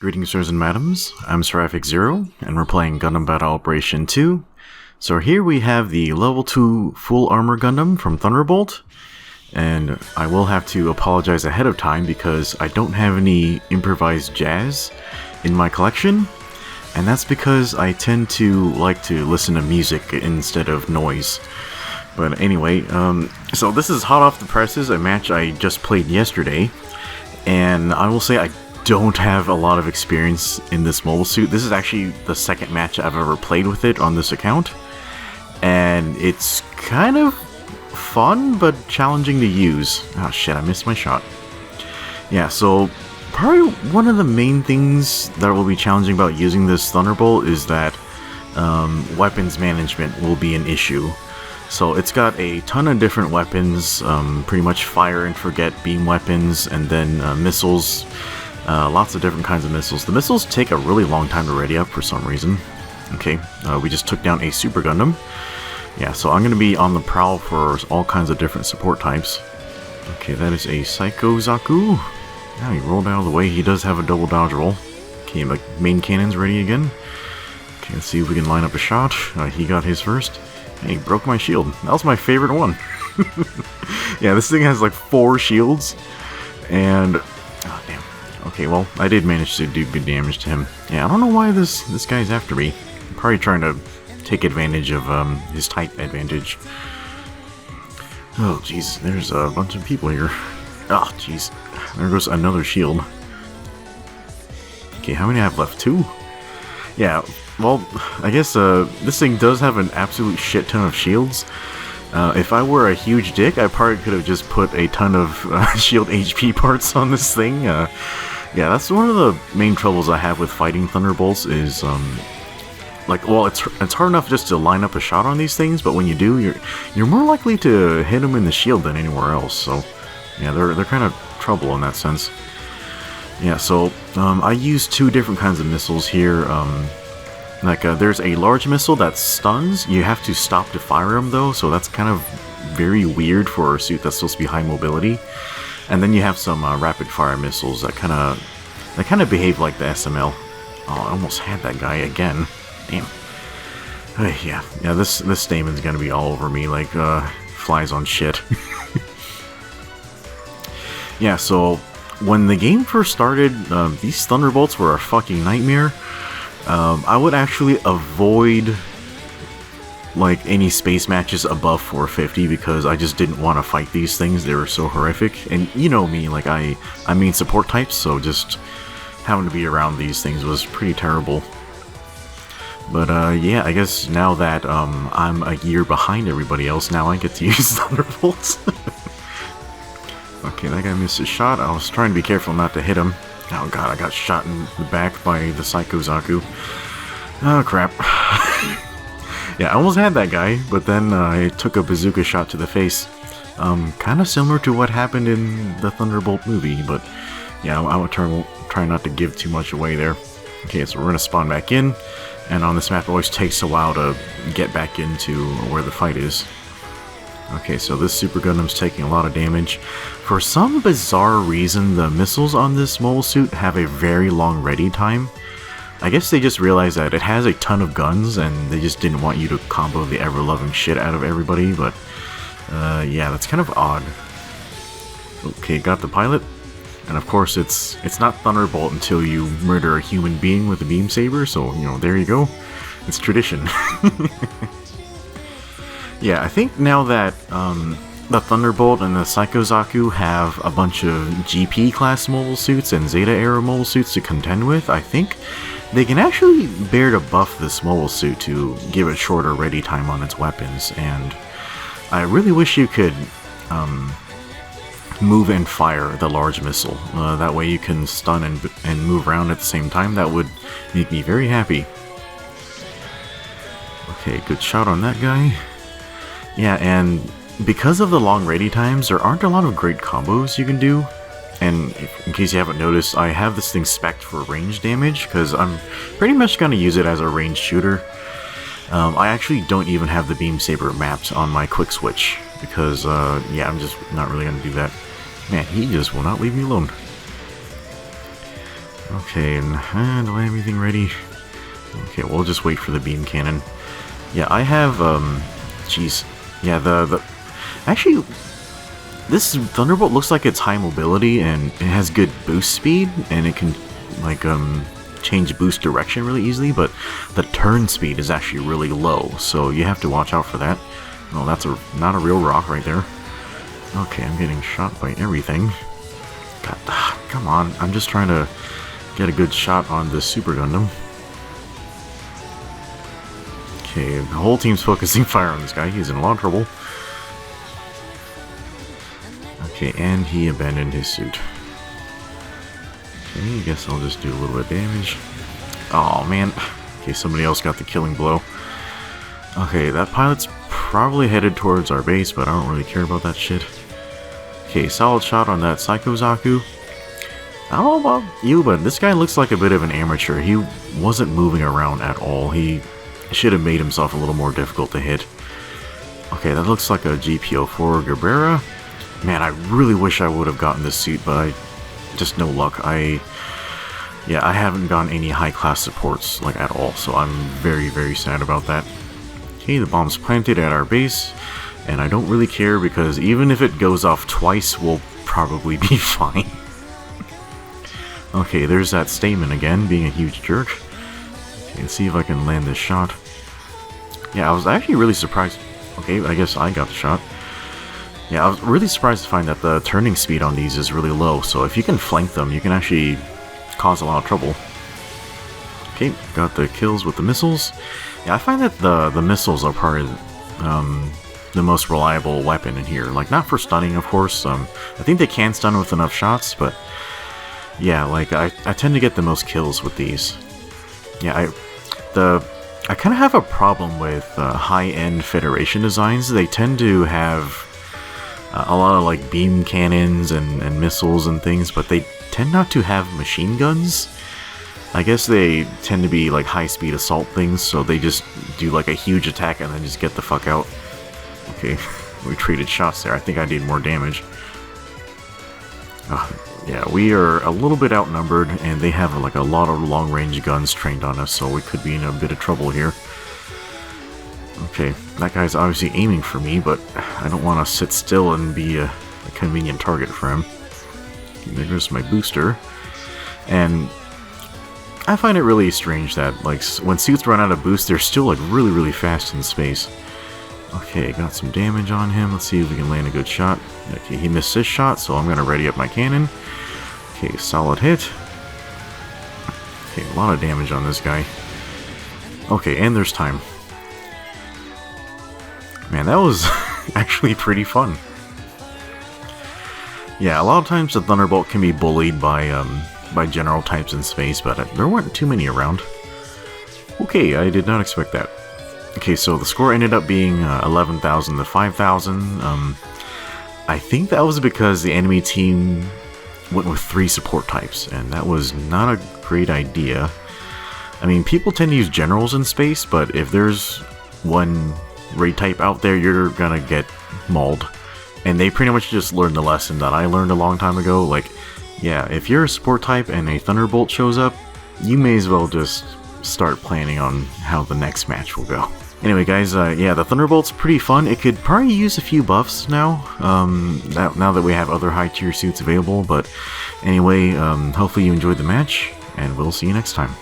Greetings, sirs and madams. I'm Seraphic Zero, and we're playing Gundam Battle Operation 2. So here we have the level 2 full armor Gundam from Thunderbolt, and I will have to apologize ahead of time because I don't have any improvised jazz in my collection, and that's because I tend to like to listen to music instead of noise. But anyway, so this is hot off the presses, a match I just played yesterday, and I will say I don't have a lot of experience in this mobile suit. This is actually the second match I've ever played with it on this account, and it's kind of fun but challenging to use. Oh shit, I missed my shot. Yeah, so probably one of the main things that will be challenging about using this Thunderbolt is that weapons management will be an issue. So it's got a ton of different weapons, pretty much fire and forget beam weapons, and then missiles. Lots of different kinds of missiles. The missiles take a really long time to ready up for some reason. Okay, we just took down a Super Gundam. Yeah, so I'm going to be on the prowl for all kinds of different support types. Okay, that is a Psycho Zaku. Now he rolled out of the way. He does have a double dodge roll. Okay, my main cannon's ready again. Okay, let's see if we can line up a shot. He got his first. Hey, he broke my shield. That was my favorite one. Yeah, this thing has like 4 shields. And oh, damn. Okay, well, I did manage to do good damage to him. Yeah, I don't know why this guy's after me. I'm probably trying to take advantage of his type advantage. Oh, jeez, there's a bunch of people here. Oh, jeez. There goes another shield. Okay, how many I have left? 2? Yeah, well, I guess this thing does have an absolute shit ton of shields. If I were a huge dick, I probably could have just put a ton of shield HP parts on this thing. Yeah, that's one of the main troubles I have with fighting Thunderbolts is, like, well, it's hard enough just to line up a shot on these things, but when you do, you're more likely to hit them in the shield than anywhere else. So, yeah, they're kind of trouble in that sense. Yeah, so I use 2 different kinds of missiles here. There's a large missile that stuns. You have to stop to fire them, though, so that's kind of very weird for a suit that's supposed to be high mobility. And then you have some rapid-fire missiles that kind of behave like the SML. Oh, I almost had that guy again. Damn. Yeah, this Stamen's gonna be all over me like flies on shit. Yeah, so when the game first started, these Thunderbolts were a fucking nightmare. I would actually avoid like any space matches above 450 because I just didn't want to fight these things. They were so horrific, and you know me, like I mean support types, so just having to be around these things was pretty terrible. But yeah, I guess now that I'm a year behind everybody else, now I get to use Thunderbolts. Okay, that guy missed his shot. I was trying to be careful not to hit him. Oh god, I got shot in the back by the Psycho Zaku. Oh crap. Yeah, I almost had that guy, but then I took a bazooka shot to the face. Kind of similar to what happened in the Thunderbolt movie, but yeah, I will try not to give too much away there. Okay, so we're going to spawn back in, and on this map it always takes a while to get back into where the fight is. Okay, so this Super Gundam's taking a lot of damage. For some bizarre reason, the missiles on this mobile suit have a very long ready time. I guess they just realized that it has a ton of guns, and they just didn't want you to combo the ever-loving shit out of everybody, but yeah, that's kind of odd. Okay, got the pilot. And of course, it's not Thunderbolt until you murder a human being with a beam saber, so, you know, there you go. It's tradition. Yeah, I think now that the Thunderbolt and the Psycho Zaku have a bunch of GP class mobile suits and Zeta era mobile suits to contend with, I think they can actually bear to buff this mobile suit to give it shorter ready time on its weapons, and I really wish you could move and fire the large missile. That way you can stun and move around at the same time. That would make me very happy. Okay, good shot on that guy. Yeah, and because of the long ready times, there aren't a lot of great combos you can do. And in case you haven't noticed, I have this thing spec'd for range damage, because I'm pretty much going to use it as a ranged shooter. I actually don't even have the beam saber mapped on my quick switch, because, yeah, I'm just not really going to do that. Man, he just will not leave me alone. Okay, and do I have everything ready? Okay, we'll just wait for the beam cannon. Yeah, I have, jeez. Yeah, actually, this Thunderbolt looks like it's high mobility, and it has good boost speed, and it can, like, change boost direction really easily, but the turn speed is actually really low, so you have to watch out for that. Oh, that's not a real rock right there. Okay, I'm getting shot by everything. God, come on, I'm just trying to get a good shot on this Super Gundam. Okay, the whole team's focusing fire on this guy. He's in a lot of trouble. Okay, and he abandoned his suit. Okay, I guess I'll just do a little bit of damage. Oh man. Okay, somebody else got the killing blow. Okay, that pilot's probably headed towards our base, but I don't really care about that shit. Okay, solid shot on that Psycho Zaku. I don't know about you, but this guy looks like a bit of an amateur. He wasn't moving around at all. He should have made himself a little more difficult to hit. Okay, that looks like a GPO4 Gerbera. Man, I really wish I would have gotten this suit, but just no luck. Yeah, I haven't gotten any high-class supports, like, at all, so I'm very, very sad about that. Okay, the bomb's planted at our base, and I don't really care, because even if it goes off twice, we'll probably be fine. Okay, there's that Stamen again, being a huge jerk. Okay, let's see if I can land this shot. Yeah, I was actually really surprised. Okay, I guess I got the shot. Yeah, I was really surprised to find that the turning speed on these is really low, so if you can flank them, you can actually cause a lot of trouble. Okay, got the kills with the missiles. Yeah, I find that the missiles are probably the most reliable weapon in here. Like, not for stunning, of course. I think they can stun with enough shots, but yeah, like, I tend to get the most kills with these. Yeah, I kind of have a problem with high-end Federation designs. They tend to have a lot of, like, beam cannons and missiles and things, but they tend not to have machine guns. I guess they tend to be, like, high-speed assault things, so they just do, like, a huge attack and then just get the fuck out. Okay, we traded shots there. I think I did more damage. Yeah, we are a little bit outnumbered, and they have, like, a lot of long-range guns trained on us, so we could be in a bit of trouble here. Okay, that guy's obviously aiming for me, but I don't want to sit still and be a convenient target for him. There goes my booster. And I find it really strange that, like, when suits run out of boost, they're still, like, really, really fast in space. Okay, got some damage on him. Let's see if we can land a good shot. Okay, he missed his shot, so I'm going to ready up my cannon. Okay, solid hit. Okay, a lot of damage on this guy. Okay, and there's time. Man, that was actually pretty fun. Yeah, a lot of times the Thunderbolt can be bullied by general types in space, but there weren't too many around. Okay, I did not expect that. Okay, so the score ended up being 11,000 to 5,000. I think that was because the enemy team went with 3 support types, and that was not a great idea. I mean, people tend to use generals in space, but if there's one raid type out there, you're gonna get mauled. And they pretty much just learned the lesson that I learned a long time ago. Like, yeah, if you're a support type and a Thunderbolt shows up, you may as well just start planning on how the next match will go. Anyway, guys, yeah, the Thunderbolt's pretty fun. It could probably use a few buffs now, now that we have other high-tier suits available. But anyway, hopefully you enjoyed the match, and we'll see you next time.